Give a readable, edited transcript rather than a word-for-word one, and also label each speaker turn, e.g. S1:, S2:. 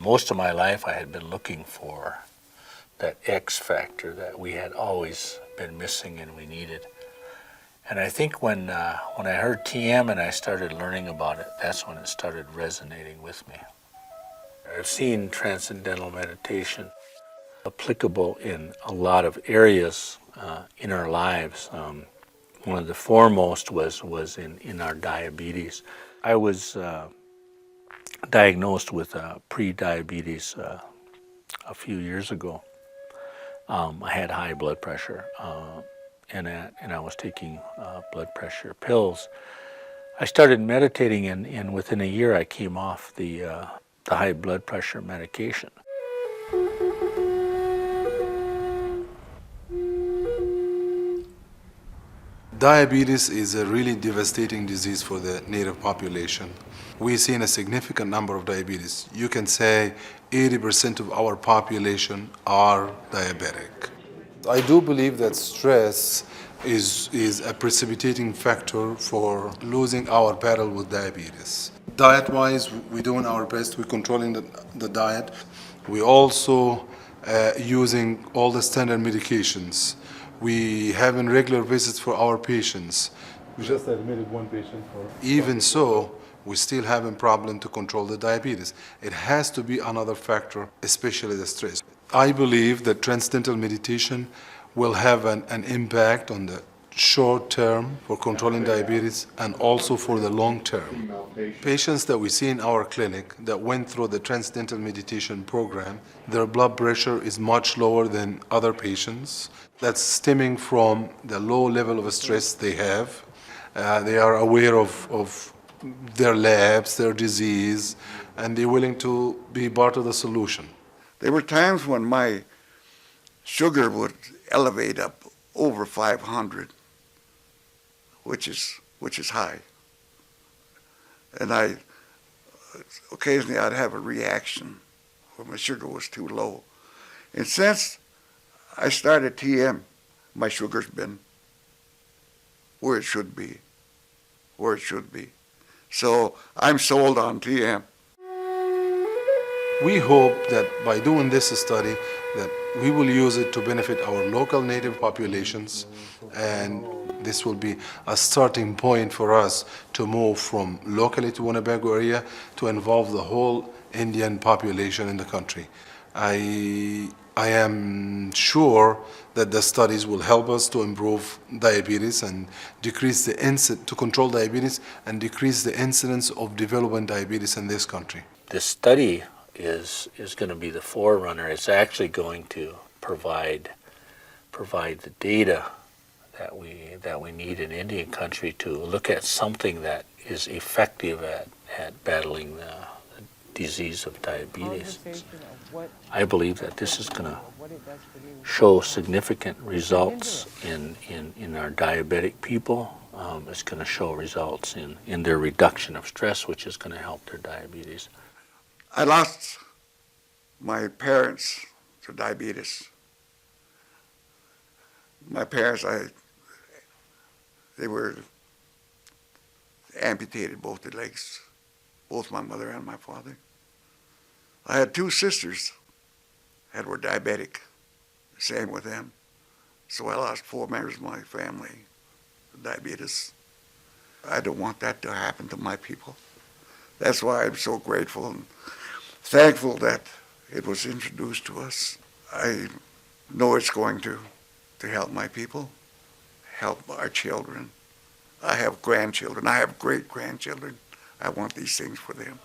S1: Most of my life I had been looking for that X factor that we had always been missing and we needed. And I think when I heard TM and I started learning about it, that's when it started resonating with me. I've seen transcendental meditation applicable in a lot of areas in our lives. One of the foremost was in our diabetes. I was diagnosed with pre-diabetes a few years ago. I had high blood pressure, and I was taking blood pressure pills. I started meditating, and within a year I came off the high blood pressure medication.
S2: Diabetes is a really devastating disease for the native population. We've seen a significant number of diabetes. You can say 80% of our population are diabetic. I do believe that stress is a precipitating factor for losing our battle with diabetes. Diet-wise, we're doing our best. We're controlling the diet. We're also using all the standard medications. We having regular visits for our patients.
S3: We just admitted one patient for...
S2: Even so, we still having problem to control the diabetes. It has to be another factor, especially the stress. I believe that transcendental meditation will have an impact on the short term for controlling diabetes and also for the long term. Patients that we see in our clinic that went through the transcendental meditation program, their blood pressure is much lower than other patients. That's stemming from the low level of stress they have. They are aware of their labs, their disease, and they're willing to be part of the solution.
S4: There were times when my sugar would elevate up over 500, which is high. And occasionally I'd have a reaction when my sugar was too low. And since I started TM, my sugar's been where it should be, So I'm sold on TM.
S2: We hope that by doing this study that we will use it to benefit our local native populations, and this will be a starting point for us to move from locally to Winnebago area to involve the whole Indian population in the country. I am sure that the studies will help us to improve diabetes and decrease the to control diabetes and decrease the incidence of developing diabetes in this country.
S1: This study is going to be the forerunner. It's actually going to provide the data that we need in Indian country to look at something that is effective at battling the disease of diabetes. I believe that this is going to show significant results in our diabetic people. It's going to show results in their reduction of stress, which is going to help their diabetes.
S4: I lost my parents to diabetes. My parents, they were amputated both their legs, both my mother and my father. I had two sisters that were diabetic, same with them. So I lost 4 members of my family to diabetes. I don't want that to happen to my people. That's why I'm so grateful and thankful that it was introduced to us. I know it's going to help my people, help our children. I have grandchildren. I have great-grandchildren. I want these things for them.